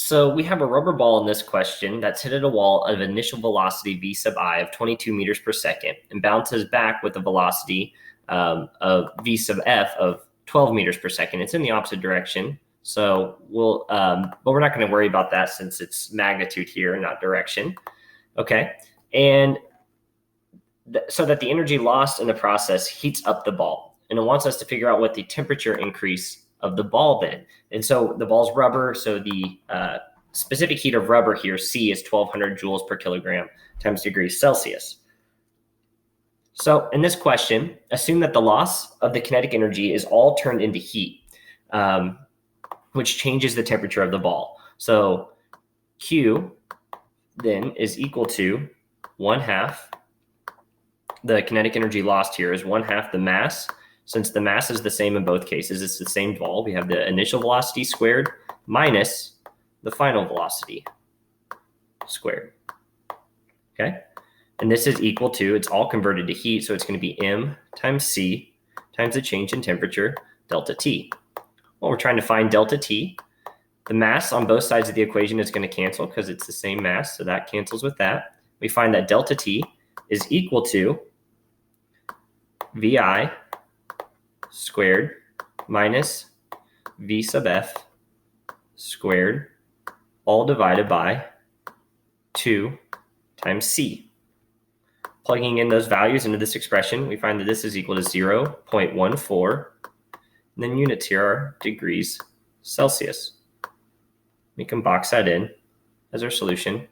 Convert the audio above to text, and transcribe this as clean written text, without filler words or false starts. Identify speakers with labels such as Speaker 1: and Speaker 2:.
Speaker 1: So we have a rubber ball in this question that's hit at a wall of initial velocity v sub I of 22 meters per second and bounces back with a velocity of v sub f of 12 meters per second. It's in the opposite direction. So but we're not going to worry about that since it's magnitude here, not direction. Okay. And so that the energy lost in the process heats up the ball. And it wants us to figure out what the temperature increase of the ball then. And so the ball's rubber, so the specific heat of rubber here, C, is 1200 joules per kilogram times degrees Celsius. So in this question, assume that the loss of the kinetic energy is all turned into heat, which changes the temperature of the ball. So Q then is equal to 1/2. The kinetic energy lost here is 1/2 the mass. Since the mass is the same in both cases, it's the same ball. We have the initial velocity squared minus the final velocity squared. Okay. And this is equal to, it's all converted to heat, so it's going to be M times C times the change in temperature, delta T. Well, we're trying to find delta T. The mass on both sides of the equation is going to cancel because it's the same mass, so that cancels with that. We find that delta T is equal to VI squared minus V sub F squared, all divided by 2 times C. Plugging in those values into this expression, we find that this is equal to 0.14, and then units here are degrees Celsius. We can box that in as our solution.